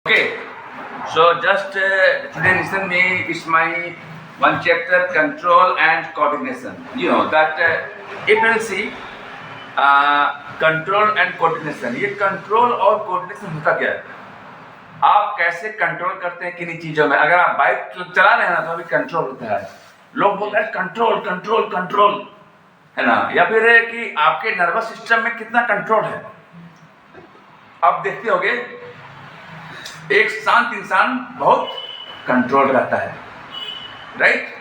Okay, so just today listen me. It's my one chapter, control and coordination. You know that if you'll see control and coordination, ये control और coordination होता क्या है? आप कैसे control करते हैं किन्हीं चीजों में? अगर आप बाइक चला रहे हैं ना तो अभी कंट्रोल होता है, लोग बोलते हैं कंट्रोल कंट्रोल कंट्रोल, है ना? या फिर है कि आपके नर्वस सिस्टम में कितना कंट्रोल है। आप देखते होंगे एक शांत इंसान बहुत कंट्रोल रहता है, right?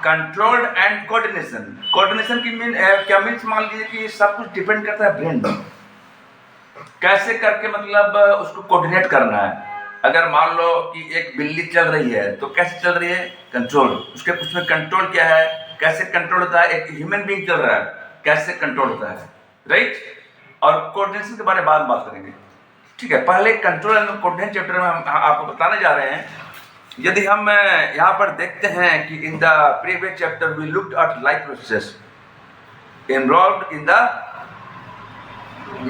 Controlled and coordination, coordination की क्या मीन्स, मान लीजिए कि सब कुछ डिपेंड करता है ब्रेन पर, कैसे करके मतलब उसको कोऑर्डिनेट करना है। अगर मान लो कि एक बिल्ली चल रही है तो कैसे चल रही है? कंट्रोल, उसके उसमें कंट्रोल क्या है, कैसे कंट्रोल होता है? एक ह्यूमन बीइंग चल रहा है, कैसे कंट्रोल होता है, राइट? और कोऑर्डिनेशन के बारे में बाद बात करेंगे, ठीक है? पहले कंट्रोल एंड कोऑर्डिनेशन चैप्टर में हम आपको बताने जा रहे हैं। यदि हम यहाँ पर देखते हैं कि in the previous chapter we looked at life process involved in the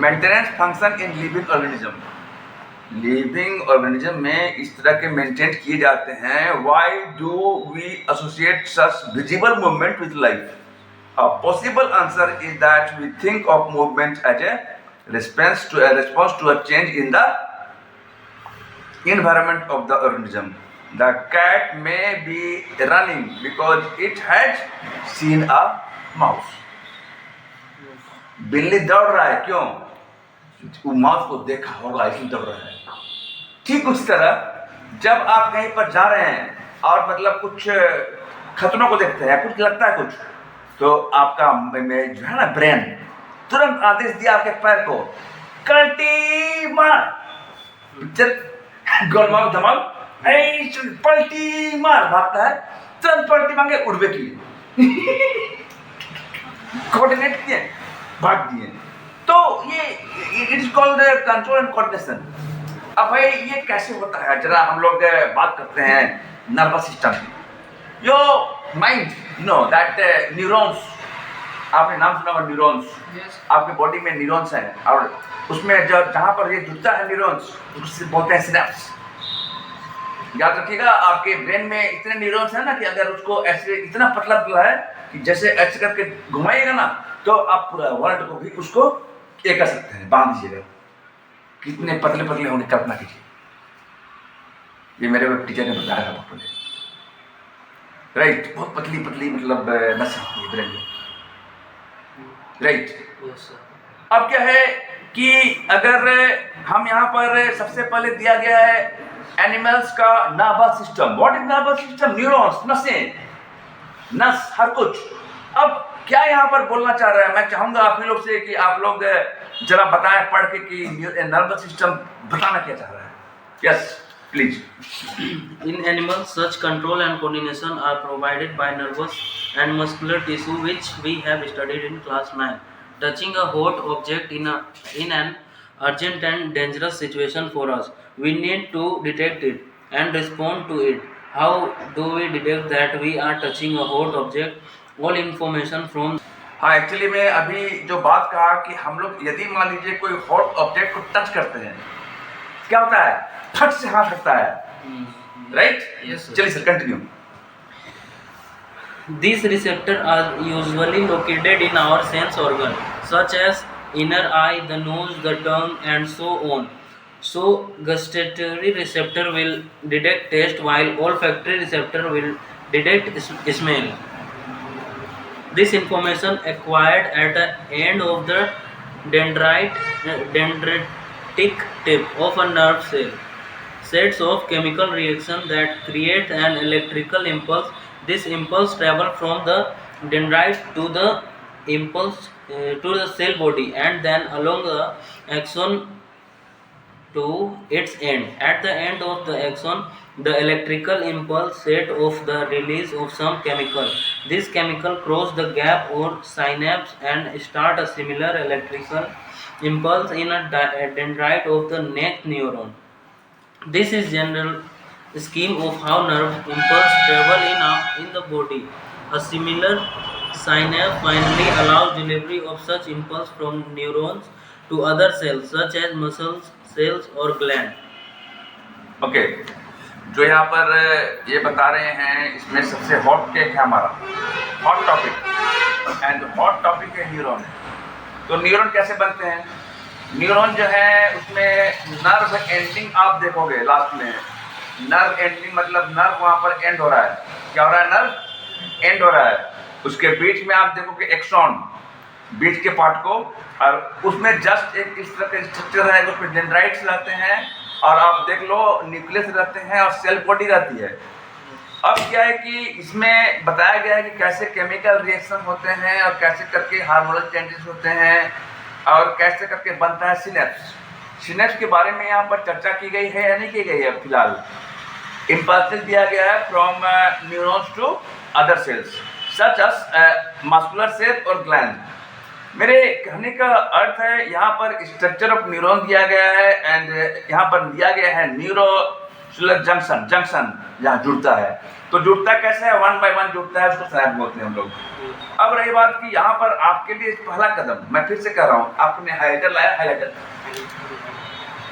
maintenance function in living organism. Living organism में इस तरह के मेंटेन किए जाते हैं। Why do we associate such visible movement with life? A possible answer is that we think of movement as a response to a change in the environment of the organism. The cat may be running because it had seen a mouse. बिल्ली दौड़ रहा है, क्यों? वो mouse को देखा होगा इसलिए दौड़ रहा है। ठीक उस तरह जब आप कहीं पर जा रहे हैं और मतलब कुछ खतरों को देखते हैं, कुछ लगता है कुछ, तो आपका जो है ना ब्रेन तुरंत आदेश दिया आपके पैर को, कल्टी मार, गोलमाल धमाल, पलटी मार, भागता है, तुरंत पलटी मांगे, उड़वे की कोऑर्डिनेट किए, भाग दिए। तो ये it is called control and coordination. अब भाई ये कैसे होता है, जरा हम लोग बात करते हैं नर्वस सिस्टम की। Your mind, you know that neurons, आपने नाम सुना होगा न्यूरॉन्स। आपके बॉडी में न्यूरॉन्स हैं और उसमें जहाँ पर ये जुड़ता है न्यूरॉन्स, उससे बोलते हैं सिनेप्स। याद रखिएगा, आपके ब्रेन में इतने न्यूरॉन्स हैं ना कि अगर उसको ऐसे इतना पतला पतला है कि जैसे ऐसे करके घुमाइएगा ना तो आप पूरा वर्ल्ड को भी उसको ये कर सकते हैं, बांध दीजिएगा। कितने पतले पतले होने कल्पना कीजिए। ये मेरे टीचर ने बताया था बहुत, राइट? बहुत पतली पतली मतलब नस होती है ब्रेन में, राइट? अब क्या है कि अगर हम यहाँ पर सबसे पहले दिया गया है एनिमल्स का nervous system. What is nervous system? Neurons, नसें, नस, हर कुछ। अब क्या यहाँ पर बोलना चाह रहा है? मैं चाहूंगा आप ही लोग से कि आप लोग जरा बताएं पढ़ के कि नर्वस सिस्टम बताना क्या चाह रहा है। Yes please. In animals, such control and coordination are provided by nervous and muscular tissue, which we have studied in class 9. Touching a hot object in an urgent and dangerous situation for us, we need to detect it and respond to it. How do we detect that we are touching a hot object? All information from हाँ, actually मैं अभी जो बात कहा कि हम लोग यदि मान लीजिए कोई हॉट ऑब्जेक्ट को टच करते हैं, क्या होता है? फट से हाथ हटता है, राइट? चलिए sir, continue. These receptors are usually located in our sense organ, such as inner eye, the nose, the tongue, and so on. So, gustatory receptor will detect taste, while olfactory receptor will detect smell. This information acquired at the end of the dendritic tip of a nerve cell sets off chemical reaction that create an electrical impulse. This impulse travels from the dendrite to the cell body and then along the axon to its end. At the end of the axon, the electrical impulse set off the release of some chemical. This chemical cross the gap or synapse and start a similar electrical impulse in a dendrite of the next neuron. This is general scheme of how nerve impulse travel in the body. A similar synapse finally allows delivery of such impulse from neurons to other cells such as muscles, cells or gland. Okay, जो यहाँ पर ये बता रहे हैं, इसमें सबसे hot cake है हमारा, hot topic, and hot topic है न्यूरॉन। तो न्यूरॉन कैसे बनते हैं? न्यूरॉन जो है उसमें नर्व एंडिंग आप देखोगे लास्ट में, नर्व एंडिंग मतलब नर्व वहाँ पर एंड हो रहा है। क्या हो रहा है? नर्व एंड हो रहा है। उसके बीच में आप देखोगे एक्सॉन, बीच के पार्ट को, और उसमें जस्ट एक इस तरह का स्ट्रक्चर है जिसमें डेंड्राइट्स रहते हैं, और आप देख लो न्यूक्लियस रहते हैं और सेल बॉडी रहती है। अब क्या है कि इसमें बताया गया है कि कैसे केमिकल रिएक्शन होते हैं और कैसे करके हार्मोनल चेंजेस होते हैं और कैसे करके बनता है सिनेप्स। सिनेप्स के बारे में यहाँ पर चर्चा की गई है या नहीं की गई है? फिलहाल इम्पल्सेस दिया गया है from neurons to other cells such as muscular cell और ग्लैंड। मेरे कहने का अर्थ है यहाँ पर स्ट्रक्चर ऑफ न्यूरॉन दिया गया है, एंड यहाँ पर दिया गया है न्यूरोसुलर जंक्शन, जंक्शन जहाँ जुड़ता है। तो जुड़ता कैसे है? 1 बाय 1 जुड़ता है, उसको सिनेप्स बोलते हैं हम लोग। अब रही बात कि यहाँ पर आपके लिए पहला कदम, मैं फिर से कह रहा हूँ, आपने हाइलाइटर लाया? हाइलाइटर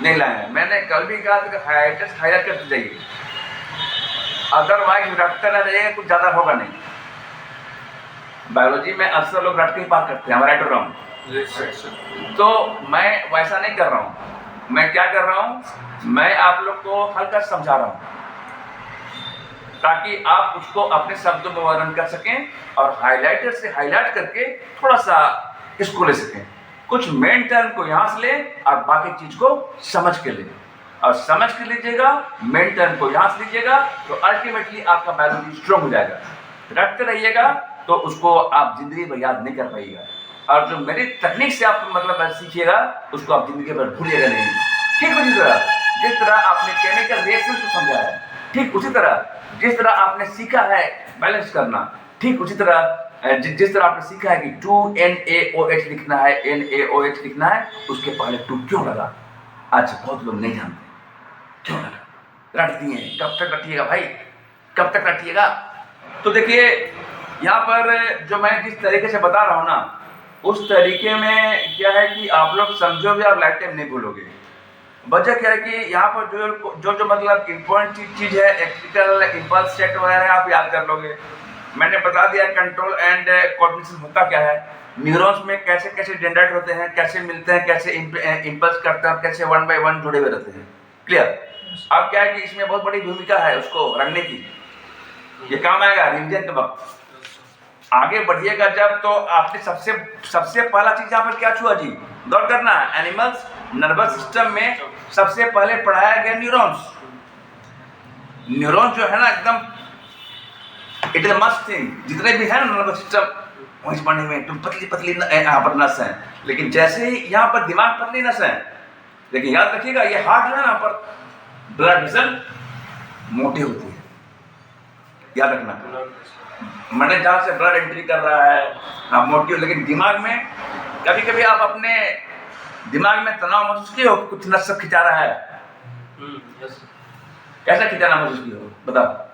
नहीं लाया। मैंने कल भी कहा था कि हाइलाइटर हाईलाइट करते जाइए, अदरवाइज रटते रह जाइएगा, कुछ ज़्यादा होगा नहीं। बायोलॉजी में अक्सर लोग रट के ही पार करते हैं, राइट और रॉन्ग। तो मैं वैसा नहीं कर रहा हूँ। मैं क्या कर रहा हूँ? मैं आप लोग को हल्का समझा रहा हूँ ताकि आप उसको अपने शब्दों में वर्णन कर सकें और हाइलाइटर से हाईलाइट करके थोड़ा सा इसको ले सकें। कुछ मेन टर्म को यहाँ से लें और बाकी चीज को समझ के लें, और समझ के लीजिएगा, मेन टर्म को यहाँ से लीजिएगा, तो अल्टीमेटली आपका बायोलॉजी स्ट्रॉन्ग हो जाएगा। रटते रहिएगा तो उसको आप जिंदगी भर याद नहीं कर पाइएगा, और जो मेरी तकनीक से आप मतलब सीखिएगा उसको आप जिंदगी भर भूलिएगा नहीं। ठीक उसी तरह जिस तरह आपने केमिकल रिएक्शन को समझा है, ठीक उसी तरह जिस तरह आपने सीखा है बैलेंस करना, ठीक उसी तरह जिस तरह आपने सीखा है कि 2NaOH लिखना है, NaOH लिखना है, उसके पहले 2 क्यों लगा? आज बहुत लोग नहीं जानते क्यों लगा, रट दिए। कब तक रटिएगा भाई, कब तक रटिएगा? तो देखिए यहाँ पर जो मैं जिस तरीके से बता रहा हूँ ना, उस तरीके में क्या है कि आप लोग समझोगे और लाइफ टाइम नहीं भूलोगे। वजह क्या है कि यहाँ पर जो मतलब इम्पोर्टेंट चीज़ है, इलेक्ट्रिकल इम्पल्स सेट वगैरह आप याद कर लोगे। मैंने बता दिया कंट्रोल एंड कोऑर्डिनेशन होता क्या है, न्यूरॉन्स में कैसे कैसे डेंड्राइट होते हैं, कैसे मिलते हैं, कैसे इम्पल्स करते हैं, कैसे 1 बाय 1 जुड़े हुए रहते हैं। क्लियर? अब क्या है कि इसमें बहुत बड़ी भूमिका है उसको रखने की, ये काम आएगा रिवीजन के वक्त। आगे बढ़िएगा जब, तो आपने सबसे पहला चीज यहाँ पर क्या छुआ जी? गौर करना, एनिमल्स नर्वस सिस्टम में सबसे पहले पढ़ाया गया न्यूरॉन्स। न्यूरॉन्स जो है ना एकदम इट इज मस्ट थिंग, जितने भी है ना नर्वस सिस्टम वहीं पढ़ने में तुम पतली पतली यहाँ पर नस है, लेकिन जैसे ही यहाँ पर दिमाग पतली नस है, लेकिन याद रखिएगा ये हार्ट है ना पर ब्लड वेसल मोटी होती है, याद रखना। मैंने जहाँ से ब्लड एंट्री कर रहा है आप मोटी हो, लेकिन दिमाग में कभी कभी आप अपने दिमाग में तनाव महसूस किए हो, कुछ नस खिंचा रहा है, कैसा खिंचाना महसूस किए हो बताओ?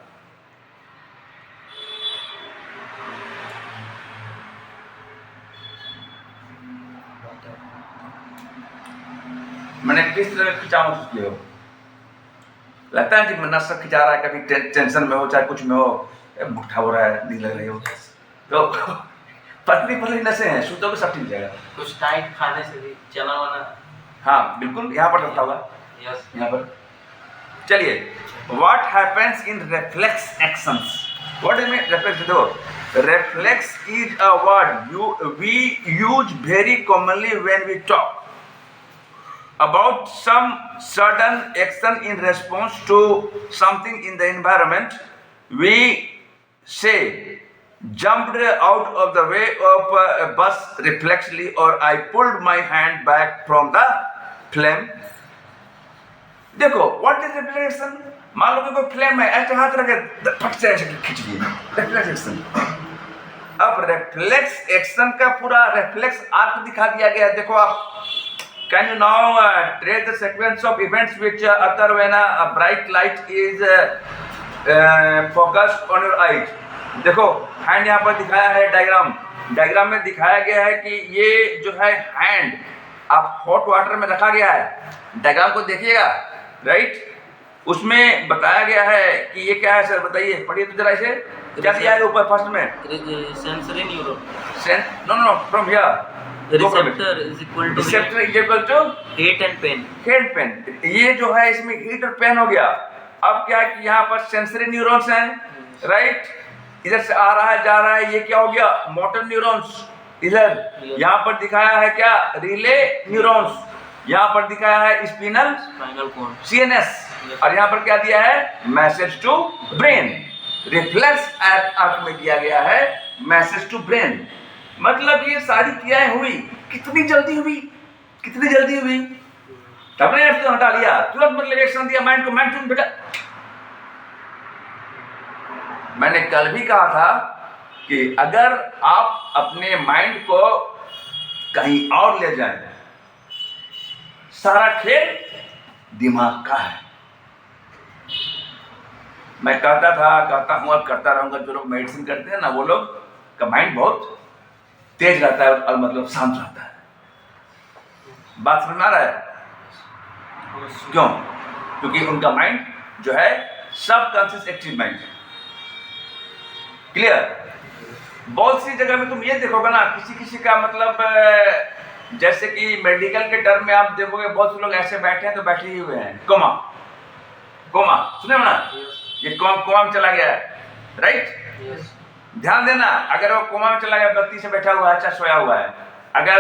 मैंने किस तरह खिंचाव महसूस किए हो? लगता है कि नस खिंचा रहा है, कभी टेंशन में हो चाहे कुछ में हो, भुट्टा हो रहा है, नींद लग रही हो, तो पतली पतली नसें हैं, सूतों को सब ठीक जाएगा। कुछ टाइट खाने से भी चना वना, हाँ बिल्कुल, यहाँ पर रखा होगा, यहाँ पर। चलिए, what happens in reflex actions? What is mean reflex? देखो, reflex is a word we use very commonly when we talk about some sudden action in response to something in the environment. We say jumped out of the way of a bus reflexly, or I pulled my hand back from the flame. देखो, what is reflection? मान लो कि कोई flame है, ऐसे हाथ रखे फट से ऐसे खींच दिए, रिफ्लेक्स एक्शन। अब रिफ्लेक्स एक्शन का पूरा रिफ्लेक्स आर्क दिखा दिया गया है। देखो आप, can you now trace the sequence of events which occur when a bright light is focused on your eyes? देखो हैंड यहाँ पर दिखाया है, डायग्राम में दिखाया गया है कि ये जो है हैंड आप हॉट वाटर में रखा गया है। डायग्राम को देखिएगा, राइट? उसमें बताया गया है कि ये क्या है सर, बताइए, पढ़िए तो जरा इसे। क्या दिया है ऊपर फर्स्ट में? Sensory neuron. No no, from here. Receptor is equal to receptor is equal to heat and pain. Heat pain. ये जो है इसमें हीट और पेन हो गया। अब क्या है कि यहाँ पर सेंसरी न्यूरॉन्स हैं, राइट, इधर से आ रहा है जा रहा है, ये क्या हो गया, मोटर न्यूरॉन्स। इधर यहाँ पर दिखाया है क्या, रिले न्यूरॉन्स। यहाँ पर दिखाया है स्पिनल कॉर्ड, सीएनएस। और यहाँ पर क्या दिया है, मैसेज टू ब्रेन। रिफ्लेक्स अर्थ में दिया गया है मैसेज टू ब्रेन। मतलब ये सारी क्रियाएं हुई, कितनी जल्दी हुई, कितनी जल्दी हुई। तब ने तो हटा लिया तुरंत, मतलब एक्शन दिया माइंड को, माइंड तुम बेटा। मैंने कल भी कहा था कि अगर आप अपने माइंड को कहीं और ले जाएं, सारा खेल दिमाग का है। मैं कहता हूं और करता रहूंगा। जो लोग मेडिसिन करते हैं ना, वो लोग का माइंड बहुत तेज रहता है और मतलब शांत रहता है। बात समझ में आ रहा है? क्यों? क्योंकि उनका माइंड जो है सबकॉन्शियस एक्टिव माइंड। क्लियर? बहुत सी जगह में तुम ये देखोगे ना, किसी किसी का मतलब जैसे कि मेडिकल के टर्म में आप देखोगे, बहुत से लोग ऐसे बैठे हैं तो बैठे ही हुए हैं, कोमा। कोमा सुने हो ना, ये कोमा में चला गया है, राइट। ध्यान देना, अगर वो कोमा में चला गया, बत्ती से बैठा हुआ है, अच्छा सोया हुआ है, अगर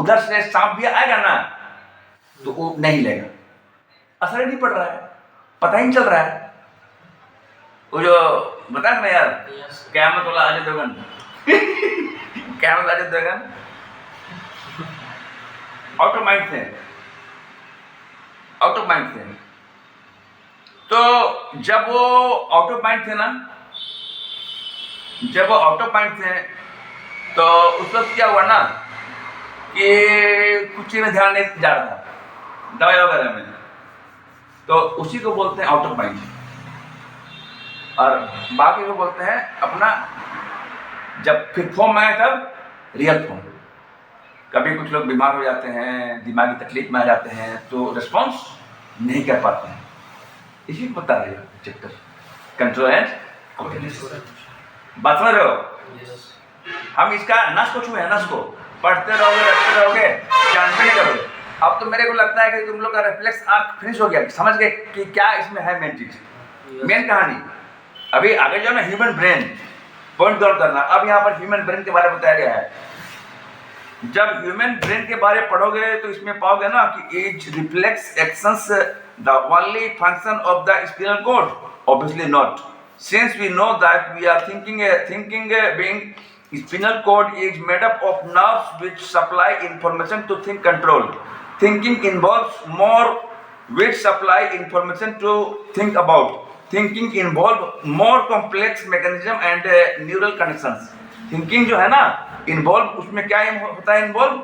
उधर से सांप भी आएगा ना तो वो नहीं लेगा, असर ही नहीं पड़ रहा है, पता ही नहीं चल रहा है। वो जो बता ना यार, क़यामत वाला Ajay Devgan Qayamat Ajay Devgan out of mind थे, आउट ऑफ माइंड थे। तो जब वो आउट ऑफ माइंड थे ना, जब वो आउट ऑफ माइंड थे तो उस वक्त क्या हुआ ना कि कुछ चीज में ध्यान नहीं जा रहा था, दवाई वगैरह में, तो उसी को बोलते हैं आउट ऑफ माइंड। और बाकी को बोलते हैं अपना, जब फिर फॉर्म में आए तब रियल फॉर्म। कभी कुछ लोग बीमार हो जाते हैं, दिमागी तकलीफ में आ जाते हैं, तो रिस्पॉन्स नहीं कर पाते हैं। इसी को बता रहे हो चैप्टर कंट्रोल एंड कोऑर्डिनेशन। बात समझ रहे हो? हम इसका नस को छुए हैं, नस को पढ़ते रहोगे, रखते रहोगे, जानते नहीं करोगे। अब तो मेरे को लगता है कि तुम लोग का रिफ्लेक्स आर्क फिनिश हो गया, समझ गए कि क्या इसमें है मेन चीज, मेन कहानी। अभी आगे जो ना ह्यूमन ब्रेन पॉइंट डाउन करना। अब यहाँ पर ह्यूमन ब्रेन के बारे में बताया गया है। जब ह्यूमन ब्रेन के बारे में पढ़ोगे तो इसमें पाओगे ना कि each reflex actions the only function of the spinal cord, obviously not, since we know that we are thinking being spinal cord is made up of nerves which supply information to think control. Thinking involves more which supply information to think about. Thinking involve more complex mechanism and neural connections. Thinking जो है ना involve, उसमें क्या होता है involve,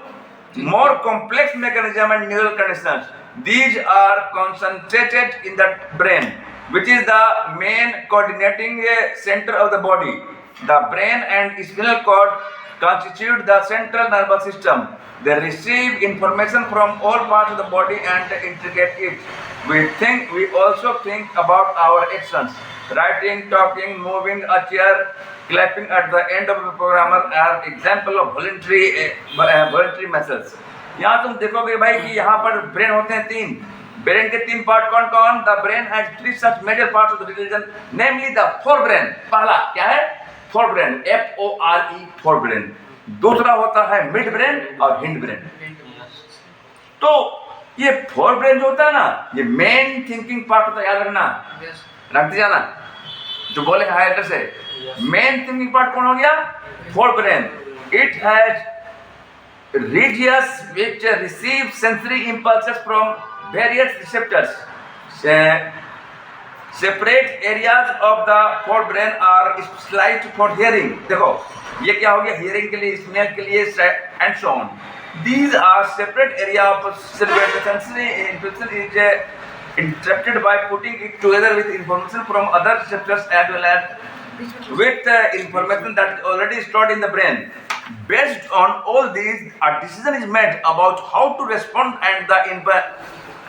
more complex mechanism and neural connections. These are concentrated in the brain which is the main coordinating center of the body. The brain and spinal cord constitute the central nervous system. They receive information from all parts of the body and integrate it. We also think about our actions. Writing, talking, moving a chair, clapping at the end of the programmer are example of voluntary muscles. यहाँ तुम देखोगे भाई कि यहाँ पर brain होते हैं तीन। ब्रेन के तीन पार्ट कौन कौन? The brain has three such major parts of the region, namely the forebrain. पहला क्या है? Forebrain, FORE, forebrain. दूसरा होता है मिड ब्रेन और हिंड ब्रेन। तो ये फोरब्रेन जो होता है ना, ये मेन थिंकिंग पार्ट होता है, याद रखना, रखते जाना। जो बोले हाइलाइटर से, मेन थिंकिंग पार्ट कौन हो गया? Forebrain. It has regions which receive sensory impulses from various receptors. Separate areas of the forebrain are specialized for hearing. देखो ये क्या हो गया? hearing के लिए, smell के लिए, and so on. These are separate area of where the sensory impulsion is interrupted by putting it together with information from other receptors as well as with information that is already stored in the brain. Based on all these, a decision is made about how to respond, and the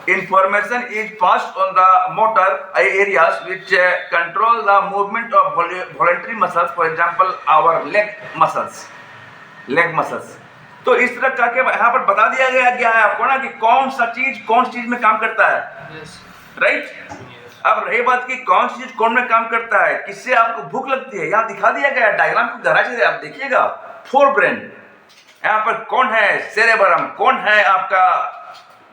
information is passed on the motor areas which control the movement of voluntary muscles, for example our leg muscles. तो इस तरह करके यहाँ पर बता दिया गया है आपको ना कि कौन सी चीज में काम करता है, राइट? अब रही बात कि कौन सी चीज कौन में काम करता है, किससे आपको भूख लगती है, यहाँ दिखा दिया गया है डायग्राम को गहराई से आप देखिएगा। फोर ब्रेन, यहाँ पर कौन है सेरेबरम, कौन है आपका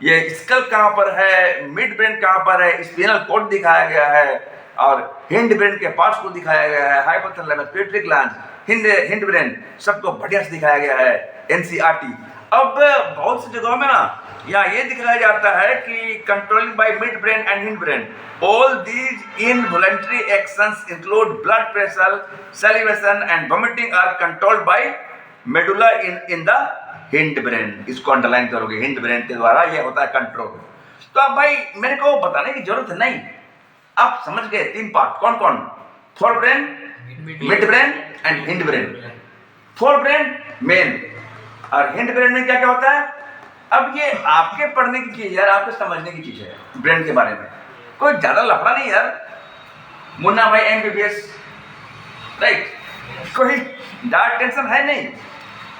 ये स्कल कहाँ पर है, मिड ब्रेन कहाँ पर है, स्पिनल कॉर्ड दिखाया गया है, और हिंड ब्रेन के पार्ट्स को दिखाया गया है, hypothalamus, pituitary gland, hind brain, सबको बढ़िया से दिखाया गया है एनसीईआरटी। अब बहुत सी जगहों में ना यहाँ ये दिखाया जाता है कि controlling by mid brain and hind brain, all these involuntary actions include blood pressure, salivation and vomiting are controlled by medulla in the hind brain. इसको अंडरलाइन करोगे, हिंड ब्रेन के द्वारा ये होता है कंट्रोल। तो अब भाई मेरे को बताने की जरूरत नहीं, आप समझ गए तीन पार्ट कौन कौन, fore brain, mid brain and hind brain. Fore brain main और हिंड ब्रेन में क्या क्या होता है। अब ये आपके पढ़ने की चीज है, आपके समझने की चीज है ब्रेन के बारे में, कोई ज्यादा लफड़ा नहीं यार। मुन्ना भाई एमबीबीएस, राइट, कोई ज्यादा टेंशन है नहीं।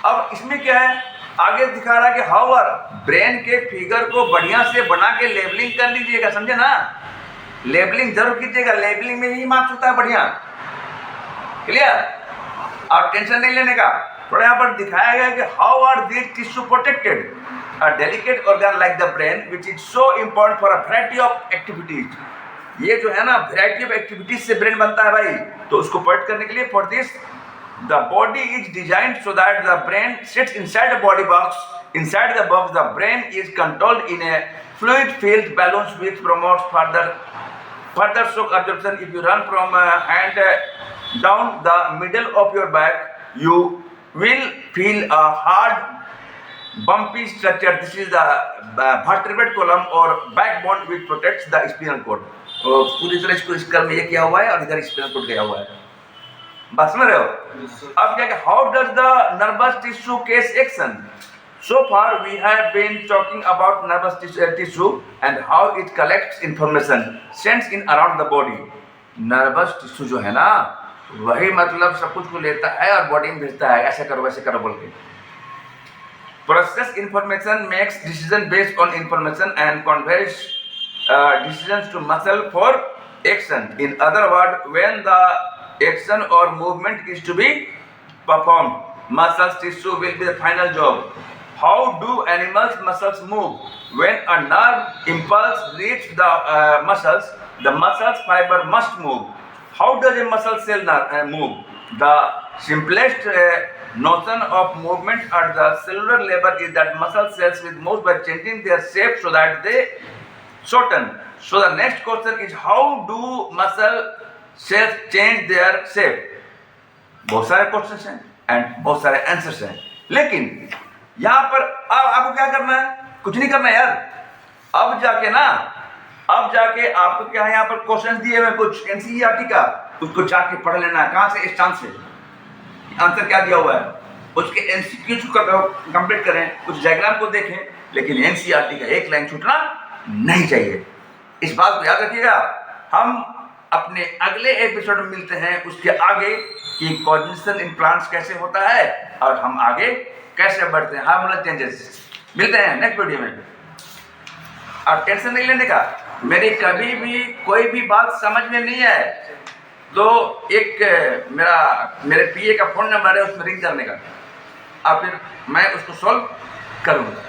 अब इसमें क्या है, आगे दिखा रहा है कि हाउएवर ब्रेन के फिगर को बढ़िया से बना के लेबलिंग कर लीजिएगा, समझे ना, लेबलिंग जरूर कीजिएगा, लेबलिंग में ही मार्क्स होता है बढ़िया, क्लियर, और टेंशन नहीं लेने का। थोड़ा यहाँ पर दिखाया गया कि how are this tissue protected, a delicate organ like the brain which is so important for a variety of activities. ये जो है ना वैरायटी ऑफ एक्टिविटीज से ब्रेन बनता है भाई, तो उसको प्रोटेक्ट करने के लिए for this the body is designed so that the brain sits inside the body box. Inside the box the brain is controlled in a fluid filled balloons which promotes further shock absorption. If you run from hand down the middle of your back, you will feel a hard bumpy structure. This is the vertebrate column or backbone which protects the spinal cord. पूरी तरह इसको school में ये किया हुआ है और इधर स्पिनल कॉर्ड गया हुआ है, बात समझ रहे हो। अब क्या, how does the nervous tissue cause action. So far we have been talking about nervous tissue and how it collects information sense in around the body. Nervous tissue जो है ना वही मतलब सब कुछ को लेता है और बॉडी में भेजता है, ऐसे करो वैसे करो बोल के। Process information, makes decision based on information and conveys decisions to muscle for action. In other words, when the action or movement is to be performed, muscles tissue will be the final job. How do animals muscles move? When a nerve impulse reaches the muscles, the muscles fiber must move. How does a muscle cell move? The simplest notion of movement at the cellular level is that muscle cells will move by changing their shape so that they shorten. So the next question is how do muscle cells change their shape? बहुत सारे questions हैं and बहुत सारे answers हैं, लेकिन यहाँ पर अब आपको क्या करना है, कुछ नहीं करना यार। अब जाके आपको क्या है, यहाँ पर क्वेश्चंस दिए हुए कुछ एनसीईआरटी का, उसको जाके पढ़ लेना कहाँ से, इस चांस से आंसर क्या दिया हुआ है, उसके एमसीक्यू कंप्लीट करें, कुछ डायग्राम को देखें, लेकिन एनसीईआरटी का एक लाइन छूटना नहीं चाहिए। इस बात को याद रखिएगा। हम अपने अगले एपिसोड में मिलते हैं उसके आगे कि कॉग्निशन इन प्लांट्स कैसे होता है और हम आगे कैसे बढ़ते हैं, हार्मोनल चेंजेस। मिलते हैं नेक्स्ट वीडियो में। और टेंशन नहीं लेने का, मेरी कभी भी कोई भी बात समझ में नहीं है तो एक मेरे पीए का फोन नंबर है, उसमें रिंग करने का, और फिर मैं उसको सॉल्व करूँगा।